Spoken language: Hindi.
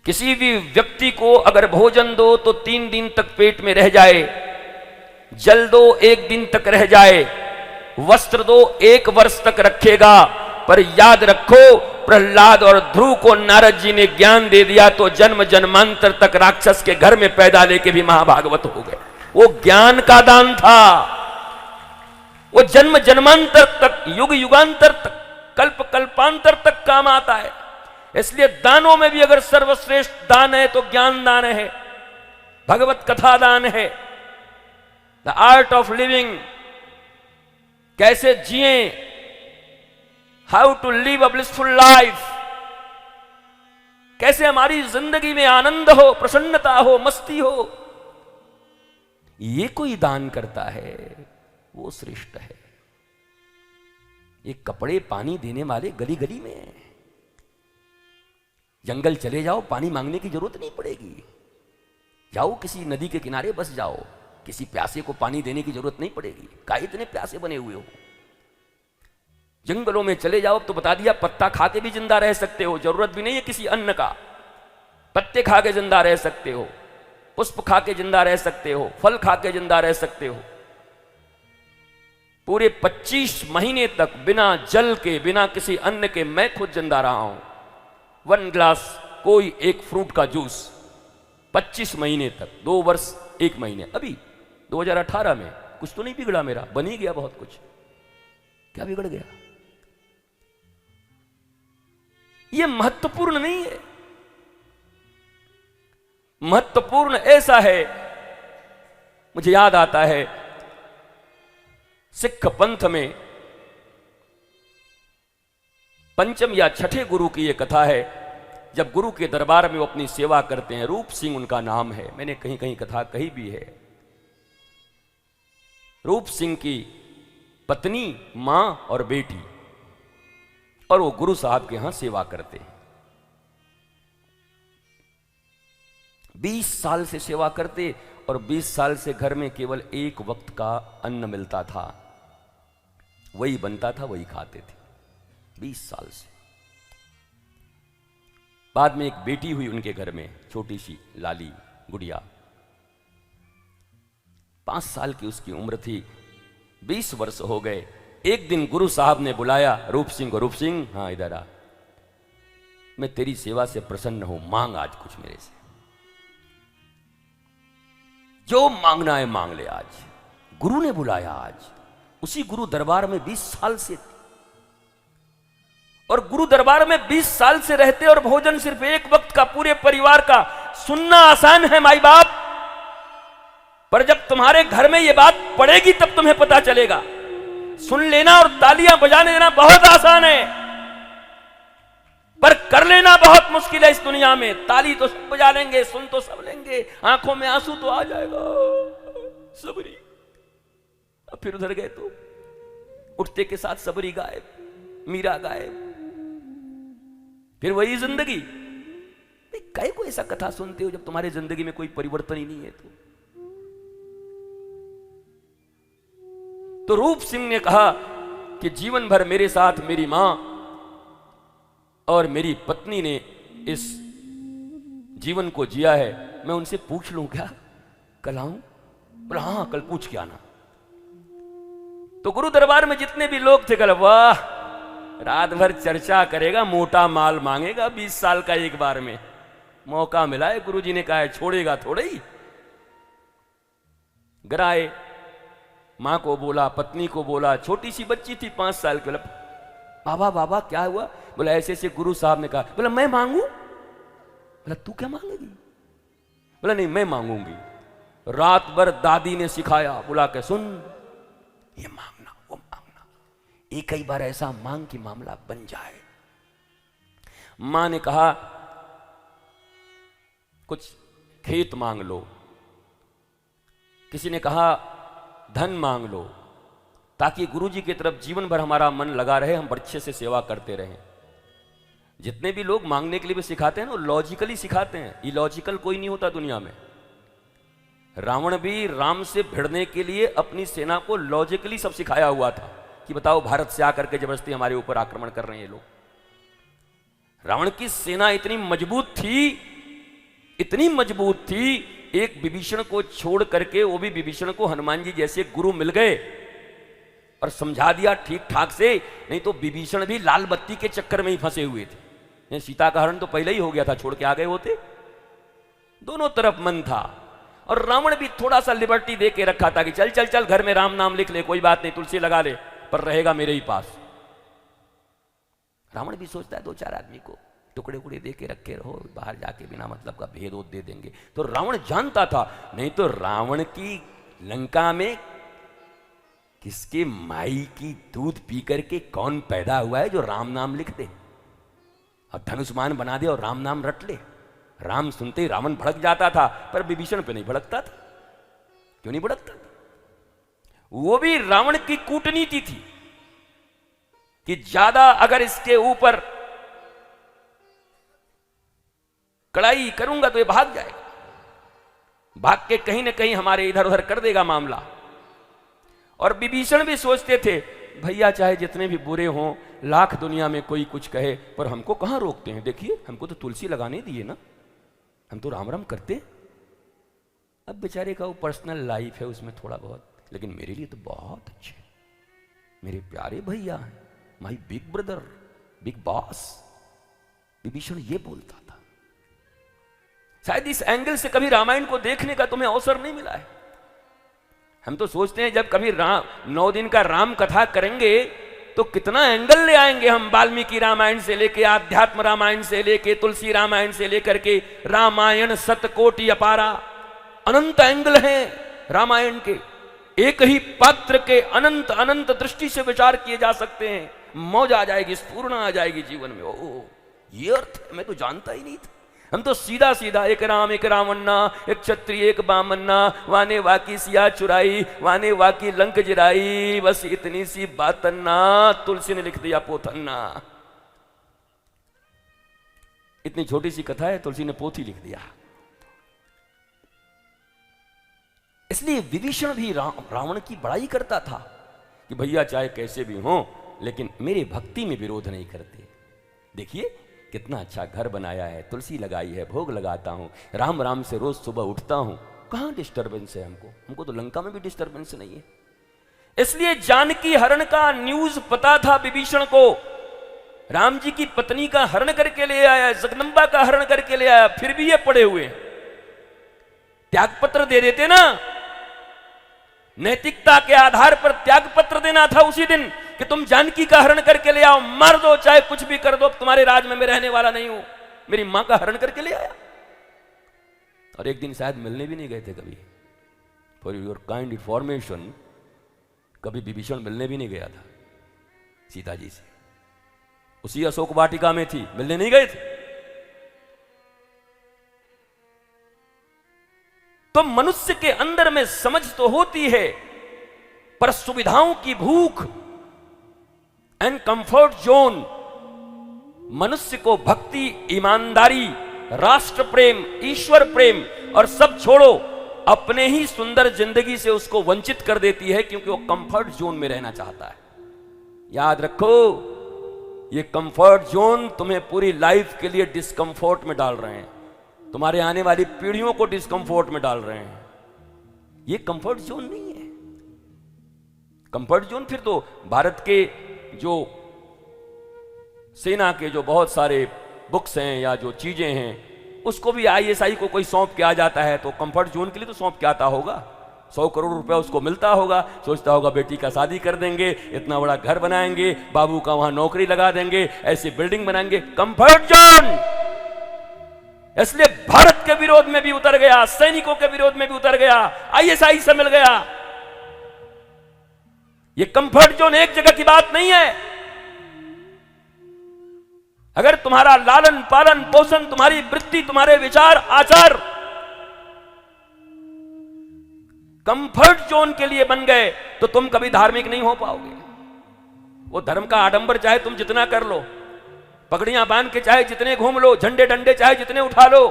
किसी भी व्यक्ति को अगर भोजन दो तो 3 दिन तक पेट में रह जाए, जल दो 1 दिन तक रह जाए, वस्त्र दो 1 वर्ष तक रखेगा। पर याद रखो, प्रहलाद और ध्रुव को नारद जी ने ज्ञान दे दिया तो जन्म जन्मांतर तक राक्षस के घर में पैदा लेके भी महाभागवत हो गए। वो ज्ञान का दान था, वो जन्म जन्मांतर तक, युग युगांतर तक, कल्प कल्पांतर तक काम आता है। इसलिए दानों में भी अगर सर्वश्रेष्ठ दान है तो ज्ञान दान है, भगवत कथा दान है। द आर्ट ऑफ लिविंग, कैसे जिए, how to live a blissful life, कैसे हमारी जिंदगी में आनंद हो, प्रसन्नता हो, मस्ती हो, ये कोई दान करता है वो श्रेष्ठ है। ये कपड़े पानी देने वाले गली गली में हैं। जंगल चले जाओ, पानी मांगने की जरूरत नहीं पड़ेगी। जाओ किसी नदी के किनारे बस जाओ, किसी प्यासे को पानी देने की जरूरत नहीं पड़ेगी। काहे इतने प्यासे बने हुए हो? जंगलों में चले जाओ तो बता दिया, पत्ता खा के भी जिंदा रह सकते हो, जरूरत भी नहीं है किसी अन्न का। पत्ते खा के जिंदा रह सकते हो, पुष्प खा के जिंदा रह सकते हो, फल खा के जिंदा रह सकते हो। पूरे 25 महीने तक बिना जल के, बिना किसी अन्न के मैं खुद जिंदा रहा हूं। 1 ग्लास कोई एक फ्रूट का जूस 25 महीने तक, 2 वर्ष 1 महीने। अभी 2018 में कुछ तो नहीं बिगड़ा मेरा, बन ही गया बहुत कुछ। क्या बिगड़ गया? ये महत्वपूर्ण नहीं है। महत्वपूर्ण ऐसा है, मुझे याद आता है सिख पंथ में पंचम या छठे गुरु की यह कथा है। जब गुरु के दरबार में वो अपनी सेवा करते हैं, रूप सिंह उनका नाम है, मैंने कहीं कहीं कथा कही भी है। रूप सिंह की पत्नी, मां और बेटी, और वो गुरु साहब के यहां सेवा करते हैं। 20 साल से सेवा करते और 20 साल से घर में केवल 1 वक्त का अन्न मिलता था, वही बनता था, वही खाते थे 20 साल से। बाद में एक बेटी हुई उनके घर में, छोटी सी लाली गुड़िया, 5 साल की उसकी उम्र थी। 20 वर्ष हो गए। एक दिन गुरु साहब ने बुलाया रूप सिंह को, रूप सिंह हाँ इधर आ, मैं तेरी सेवा से प्रसन्न हूं, मांग आज कुछ मेरे से, जो मांगना है मांग ले आज। गुरु ने बुलाया आज, उसी गुरु दरबार में 20 साल से, और गुरु दरबार में 20 साल से रहते और भोजन सिर्फ 1 वक्त का पूरे परिवार का। सुनना आसान है माई बाप, पर जब तुम्हारे घर में यह बात पड़ेगी तब तुम्हें पता चलेगा। सुन लेना और तालियां बजाने देना बहुत आसान है, पर कर लेना बहुत मुश्किल है इस दुनिया में। ताली तो सब बजा लेंगे, सुन तो सब लेंगे, आंखों में आंसू तो आ जाएगा, सबरी। अब फिर उधर गए तो उठते के साथ सबरी गायब, मीरा गायब, फिर वही जिंदगी। काहे को ऐसा कथा सुनते हो जब तुम्हारी जिंदगी में कोई परिवर्तन ही नहीं है? तो रूप सिंह ने कहा कि जीवन भर मेरे साथ मेरी मां और मेरी पत्नी ने इस जीवन को जिया है, मैं उनसे पूछ लूं क्या? कल आऊं? बोला हाँ कल पूछ के आना। तो गुरु दरबार में जितने भी लोग थे, कल वाह रात भर चर्चा करेगा, मोटा माल मांगेगा, 20 साल का एक बार में मौका मिला है। गुरुजी ने कहा है छोड़ेगा थोड़े ही। गराए, मां को बोला, पत्नी को बोला, छोटी सी बच्ची थी 5 साल की, बोला बाबा बाबा क्या हुआ? बोला ऐसे ऐसे गुरु साहब ने कहा। बोला मैं मांगू? बोला तू क्या मांगेगी? बोला नहीं मैं मांगूंगी। रात भर दादी ने सिखाया, बोला के सुन, ये मांगना वो मांगना, एक ही बार ऐसा मांग कि मामला बन जाए। मां ने कहा कुछ खेत मांग लो, किसी ने कहा धन मांग लो, ताकि गुरुजी की तरफ जीवन भर हमारा मन लगा रहे, हम अच्छे से सेवा करते रहें। जितने भी लोग मांगने के लिए भी सिखाते हैं ना, लॉजिकली सिखाते हैं, इलॉजिकल कोई नहीं होता दुनिया में। रावण भी राम से भिड़ने के लिए अपनी सेना को लॉजिकली सब सिखाया हुआ था कि बताओ भारत से आकर के जबरदस्ती हमारे ऊपर आक्रमण कर रहे हैं ये लोग। रावण की सेना इतनी मजबूत थी इतनी मजबूत थी, एक विभीषण को छोड़ करके, वो भी विभीषण को हनुमान जी जैसे गुरु मिल गए और समझा दिया ठीक ठाक से, नहीं तो विभीषण भी लाल बत्ती के चक्कर में ही फंसे हुए थे। सीता का हरण तो पहले ही हो गया था, छोड़ के आ गए होते। दोनों तरफ मन था, और रावण भी थोड़ा सा लिबर्टी दे के रखा था कि चल चल चल घर में राम नाम लिख ले, कोई बात नहीं, तुलसी लगा ले, पर रहेगा मेरे ही पास। रावण भी सोचता है दो चार आदमी को टुकड़े उकड़े दे के रखे रहो, बाहर जाके बिना मतलब का भेद दे देंगे। तो रावण जानता था, नहीं तो रावण की लंका में किसके माई की दूध पी करके कौन पैदा हुआ है जो राम नाम लिख दे और धनुष्मान बना दे और राम नाम रट ले। राम सुनते ही रावण भड़क जाता था, पर विभीषण पे नहीं भड़कता था। क्यों नहीं भड़कता था? वो भी रावण की कूटनीति थी कि ज्यादा अगर इसके ऊपर कड़ाई करूंगा तो ये भाग जाएगा, भाग के कहीं ना कहीं हमारे इधर उधर कर देगा मामला। और विभीषण भी सोचते थे, भैया चाहे जितने भी बुरे हों, लाख दुनिया में कोई कुछ कहे, पर हमको कहां रोकते हैं। देखिए हमको तो तुलसी लगाने दिए ना, हम तो राम राम करते। अब बेचारे का वो पर्सनल लाइफ है, उसमें थोड़ा बहुत, लेकिन मेरे लिए तो बहुत अच्छे, मेरे प्यारे भैया हैं, माई big brother, big boss. Vibhishan ये बोलता था। शायद इस एंगल से कभी रामायण को देखने का तुम्हें अवसर नहीं मिला है। हम तो सोचते हैं जब कभी 9 दिन का राम कथा करेंगे तो कितना एंगल ले आएंगे हम, वाल्मीकि रामायण से लेके, आध्यात्म रामायण से लेके, तुलसी रामायण से लेकर के, रामायण शतकोटि अपारा, अनंत एंगल हैं रामायण के। एक ही पात्र के अनंत अनंत दृष्टि से विचार किए जा सकते हैं। मौज आ जाएगी, स्फूर्णा आ जाएगी जीवन में। ओह ये अर्थ है, मैं तो जानता ही नहीं था। हम तो सीधा सीधा एक राम एक रावन्ना, एक क्षत्रिय एक बामन्ना, वाने वाकी सिया चुराई, वाने वाकी लंक जिराई, बस इतनी सी बातन्ना, तुलसी ने लिख दिया पोथन्ना। इतनी छोटी सी कथा है, तुलसी ने पोथी लिख दिया। इसलिए विभीषण भी रावण की बड़ाई करता था कि भैया चाहे कैसे भी हो, लेकिन मेरे भक्ति में विरोध नहीं करते। देखिए कितना अच्छा घर बनाया है, तुलसी लगाई है, भोग लगाता हूं, राम राम से रोज सुबह उठता हूं, कहां डिस्टर्बेंस है हमको तो लंका में भी डिस्टर्बेंस नहीं है। इसलिए जानकी हरण का न्यूज पता था विभीषण को। राम जी की पत्नी का हरण करके ले आया, जगदम्बा का हरण करके ले आया, फिर भी ये पड़े हुए। त्यागपत्र दे देते ना, नैतिकता के आधार पर त्यागपत्र देना था उसी दिन कि तुम जानकी का हरण करके ले आओ, मार दो, चाहे कुछ भी कर दो, तुम्हारे राज में मैं रहने वाला नहीं हूं। मेरी मां का हरण करके ले आया। और एक दिन शायद मिलने भी नहीं गए थे कभी। फॉर योर काइंड इंफॉर्मेशन, कभी विभीषण मिलने भी नहीं गया था सीता जी से। उसी अशोक वाटिका में थी, मिलने नहीं गए थे। तो मनुष्य के अंदर में समझ तो होती है, पर सुविधाओं की भूख एंड कंफर्ट जोन मनुष्य को भक्ति, ईमानदारी, राष्ट्र प्रेम, ईश्वर प्रेम और सब छोड़ो, अपने ही सुंदर जिंदगी से उसको वंचित कर देती है, क्योंकि वो कंफर्ट जोन में रहना चाहता है। याद रखो, ये कंफर्ट जोन तुम्हें पूरी लाइफ के लिए डिस्कंफर्ट में डाल रहे हैं, तुम्हारे आने वाली पीढ़ियों को डिस्कंफर्ट में डाल रहे हैं। ये कंफर्ट जोन नहीं है। कंफर्ट जोन फिर तो भारत के जो सेना के जो बहुत सारे बुक्स हैं या जो चीजें हैं, उसको भी आईएसआई को कोई सौंप के आ जाता है, तो कंफर्ट जोन के लिए तो सौंप के आता होगा। 100 करोड़ रुपया उसको मिलता होगा, सोचता होगा बेटी का शादी कर देंगे, इतना बड़ा घर बनाएंगे, बाबू का वहां नौकरी लगा देंगे, ऐसी बिल्डिंग बनाएंगे। Comfort zone. इसलिए भारत के विरोध में भी उतर गया, सैनिकों के विरोध में भी उतर गया, आईएसआई से मिल गया। ये कंफर्ट जोन एक जगह की बात नहीं है। अगर तुम्हारा लालन पालन पोषण, तुम्हारी वृत्ति, तुम्हारे विचार आचार कंफर्ट जोन के लिए बन गए, तो तुम कभी धार्मिक नहीं हो पाओगे। वो धर्म का आडंबर चाहे तुम जितना कर लो, पगड़ियां बांध के चाहे जितने घूम लो, झंडे डंडे चाहे जितने उठा लो,